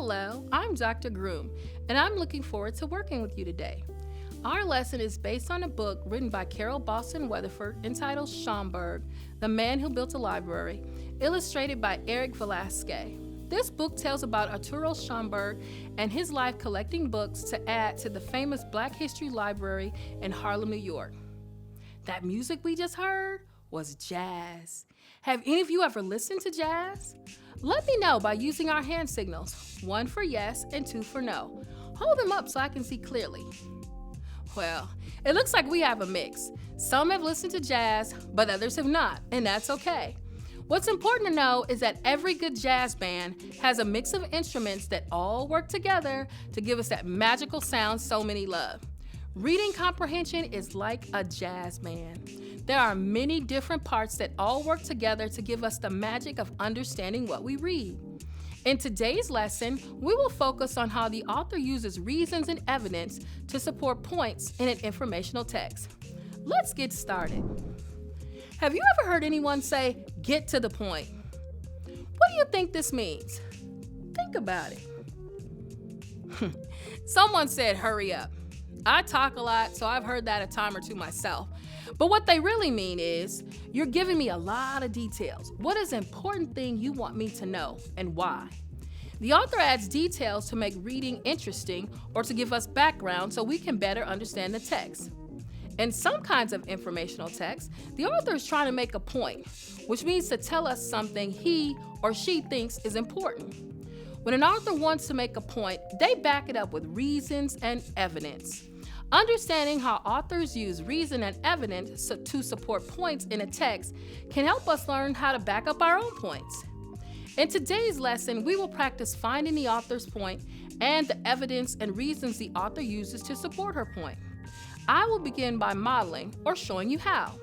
Hello, I'm Dr. Groom, and I'm looking forward to working with you today. Our lesson is based on a book written by Carol Boston Weatherford entitled Schomburg, The Man Who Built a Library, illustrated by Eric Velasquez. This book tells about Arturo Schomburg and his life collecting books to add to the famous Black History Library in Harlem, New York. That music we just heard was jazz. Have any of you ever listened to jazz? Let me know by using our hand signals, 1 for yes and 2 for no. Hold them up so I can see clearly. Well, it looks like we have a mix. Some have listened to jazz, but others have not, and that's okay. What's important to know is that every good jazz band has a mix of instruments that all work together to give us that magical sound so many love. Reading comprehension is like a jazz band. There are many different parts that all work together to give us the magic of understanding what we read. In today's lesson, we will focus on how the author uses reasons and evidence to support points in an informational text. Let's get started. Have you ever heard anyone say, "Get to the point"? What do you think this means? Think about it. Someone said, "Hurry up." I talk a lot, so I've heard that a time or two myself. But what they really mean is, you're giving me a lot of details. What is the important thing you want me to know and why? The author adds details to make reading interesting or to give us background so we can better understand the text. In some kinds of informational text, the author is trying to make a point, which means to tell us something he or she thinks is important. When an author wants to make a point, they back it up with reasons and evidence. Understanding how authors use reason and evidence to support points in a text can help us learn how to back up our own points. In today's lesson, we will practice finding the author's point and the evidence and reasons the author uses to support her point. I will begin by modeling or showing you how.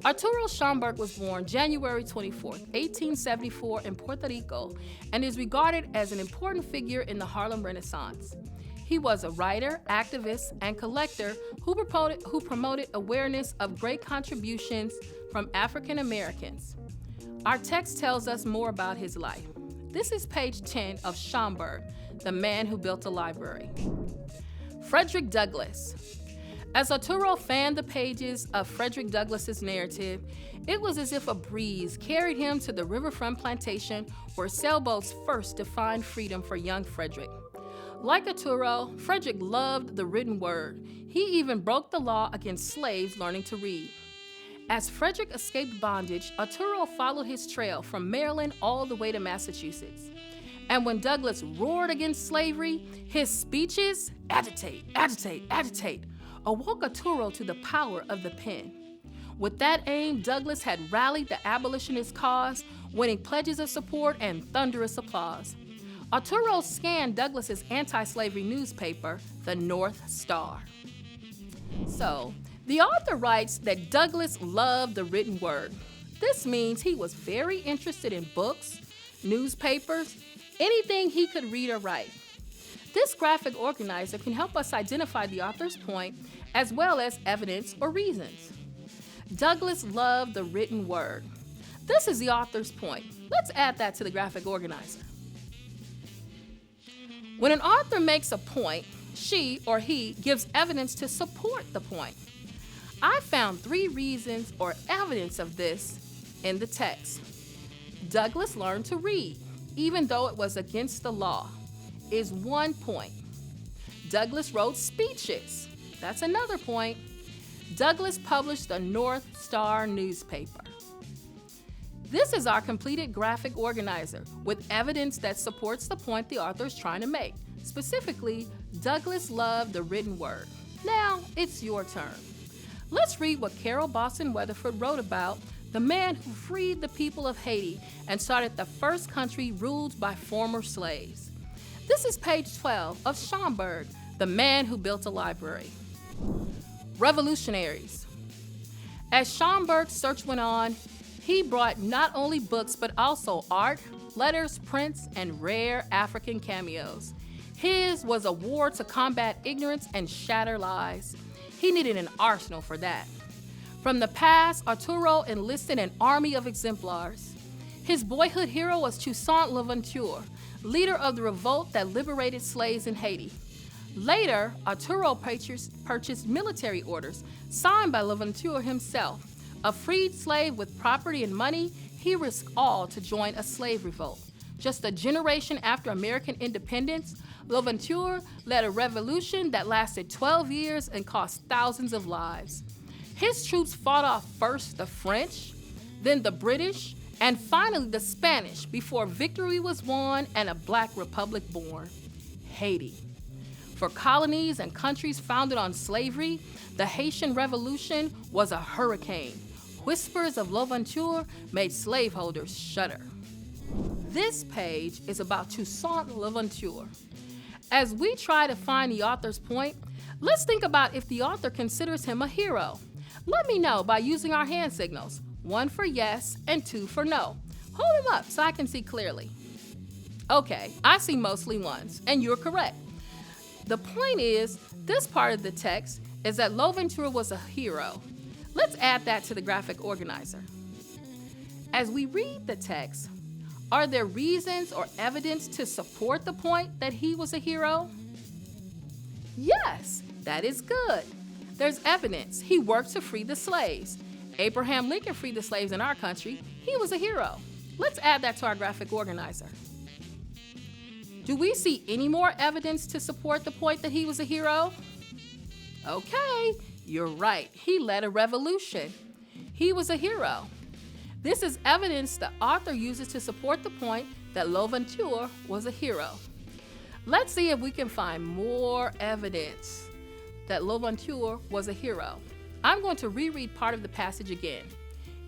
Arturo Schomburg was born January 24, 1874 in Puerto Rico and is regarded as an important figure in the Harlem Renaissance. He was a writer, activist, and collector who promoted awareness of great contributions from African Americans. Our text tells us more about his life. This is page 10 of Schomburg, The Man Who Built a Library. Frederick Douglass. As Arturo fanned the pages of Frederick Douglass's narrative, it was as if a breeze carried him to the riverfront plantation where sailboats first defined freedom for young Frederick. Like Arturo, Frederick loved the written word. He even broke the law against slaves learning to read. As Frederick escaped bondage, Arturo followed his trail from Maryland all the way to Massachusetts. And when Douglass roared against slavery, his speeches, agitate, agitate, agitate, awoke Arturo to the power of the pen. With that aim, Douglass had rallied the abolitionist cause, winning pledges of support and thunderous applause. Arturo scanned Douglass's anti-slavery newspaper, the North Star. So, the author writes that Douglass loved the written word. This means he was very interested in books, newspapers, anything he could read or write. This graphic organizer can help us identify the author's point as well as evidence or reasons. Douglass loved the written word. This is the author's point. Let's add that to the graphic organizer. When an author makes a point, she or he gives evidence to support the point. I found 3 reasons or evidence of this in the text. Douglass learned to read, even though it was against the law, is 1 point. Douglass wrote speeches. That's another point. Douglass published the North Star newspaper. This is our completed graphic organizer with evidence that supports the point the author is trying to make. Specifically, Douglass loved the written word. Now, it's your turn. Let's read what Carol Boston Weatherford wrote about the man who freed the people of Haiti and started the first country ruled by former slaves. This is page 12 of Schomburg, The Man Who Built a Library. Revolutionaries. As Schomburg's search went on, he brought not only books but also art, letters, prints, and rare African cameos. His was a war to combat ignorance and shatter lies. He needed an arsenal for that. From the past, Arturo enlisted an army of exemplars. His boyhood hero was Toussaint Louverture, leader of the revolt that liberated slaves in Haiti. Later, Arturo purchased military orders signed by Louverture himself. A freed slave with property and money, he risked all to join a slave revolt. Just a generation after American independence, Louverture led a revolution that lasted 12 years and cost thousands of lives. His troops fought off first the French, then the British, and finally the Spanish before victory was won and a black republic born, Haiti. For colonies and countries founded on slavery, the Haitian Revolution was a hurricane. Whispers of Louverture made slaveholders shudder. This page is about Toussaint Louverture. As we try to find the author's point, let's think about if the author considers him a hero. Let me know by using our hand signals, 1 for yes and 2 for no. Hold them up so I can see clearly. Okay, I see mostly ones, and you're correct. The point is, this part of the text is that Louverture was a hero. Let's add that to the graphic organizer. As we read the text, are there reasons or evidence to support the point that he was a hero? Yes, that is good. There's evidence. He worked to free the slaves. Abraham Lincoln freed the slaves in our country. He was a hero. Let's add that to our graphic organizer. Do we see any more evidence to support the point that he was a hero? Okay, you're right. He led a revolution. He was a hero. This is evidence the author uses to support the point that Louverture was a hero. Let's see if we can find more evidence that Louverture was a hero. I'm going to reread part of the passage again.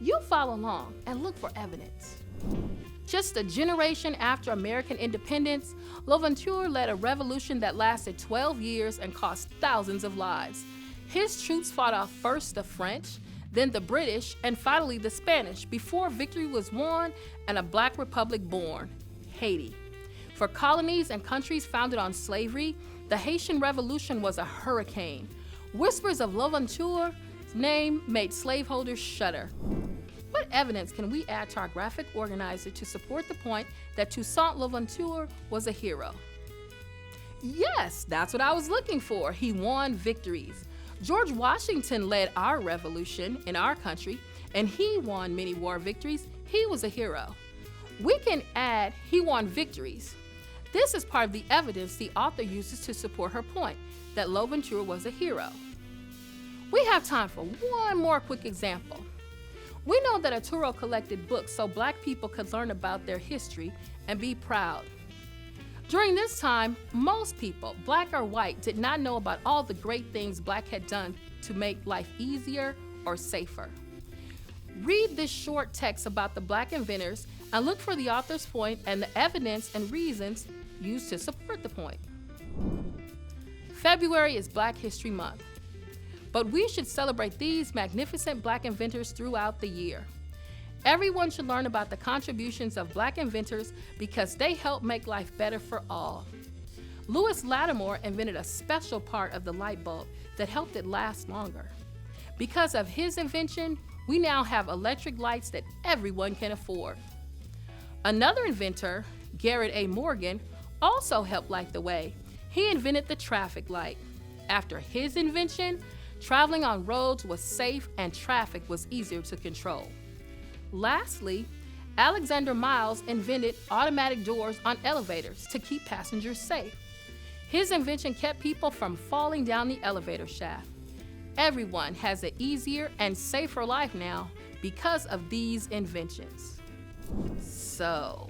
You follow along and look for evidence. Just a generation after American independence, Louverture led a revolution that lasted 12 years and cost thousands of lives. His troops fought off first the French, then the British, and finally the Spanish before victory was won and a black republic born, Haiti. For colonies and countries founded on slavery, the Haitian Revolution was a hurricane. Whispers of Louverture's name made slaveholders shudder. What evidence can we add to our graphic organizer to support the point that Toussaint Louverture was a hero? Yes, that's what I was looking for. He won victories. George Washington led our revolution in our country, and he won many war victories. He was a hero. We can add he won victories. This is part of the evidence the author uses to support her point that Louverture was a hero. We have time for one more quick example. We know that Arturo collected books so black people could learn about their history and be proud. During this time, most people, black or white, did not know about all the great things black had done to make life easier or safer. Read this short text about the black inventors and look for the author's point and the evidence and reasons used to support the point. February is Black History Month, but we should celebrate these magnificent black inventors throughout the year. Everyone should learn about the contributions of black inventors because they help make life better for all. Lewis Lattimore invented a special part of the light bulb that helped it last longer. Because of his invention, we now have electric lights that everyone can afford. Another inventor, Garrett A. Morgan, also helped light the way. He invented the traffic light. After his invention, traveling on roads was safe and traffic was easier to control. Lastly, Alexander Miles invented automatic doors on elevators to keep passengers safe. His invention kept people from falling down the elevator shaft. Everyone has an easier and safer life now because of these inventions. So,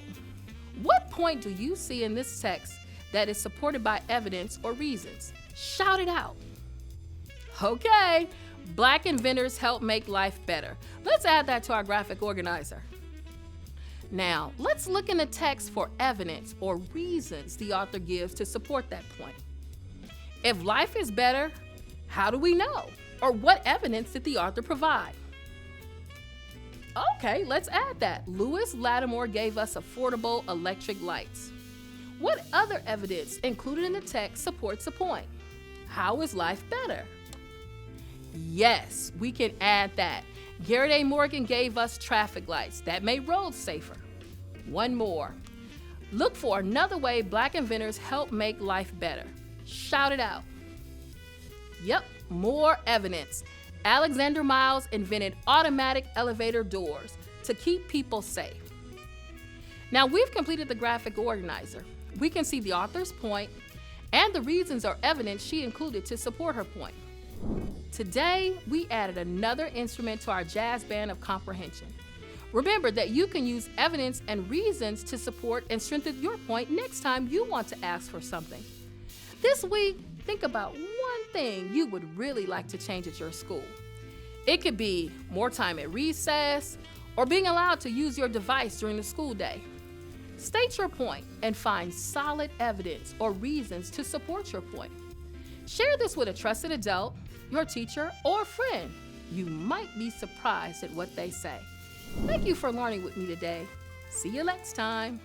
what point do you see in this text that is supported by evidence or reasons? Shout it out. Okay, black inventors help make life better. Let's add that to our graphic organizer. Now, let's look in the text for evidence or reasons the author gives to support that point. If life is better, how do we know? Or what evidence did the author provide? Okay, let's add that. Lewis Lattimore gave us affordable electric lights. What other evidence included in the text supports the point? How is life better? Yes, we can add that. Garrett A. Morgan gave us traffic lights that made roads safer. One more. Look for another way Black inventors help make life better. Shout it out. Yep, more evidence. Alexander Miles invented automatic elevator doors to keep people safe. Now we've completed the graphic organizer. We can see the author's point and the reasons or evidence she included to support her point. Today, we added another instrument to our jazz band of comprehension. Remember that you can use evidence and reasons to support and strengthen your point next time you want to ask for something. This week, think about one thing you would really like to change at your school. It could be more time at recess or being allowed to use your device during the school day. State your point and find solid evidence or reasons to support your point. Share this with a trusted adult, your teacher, or friend. You might be surprised at what they say. Thank you for learning with me today. See you next time.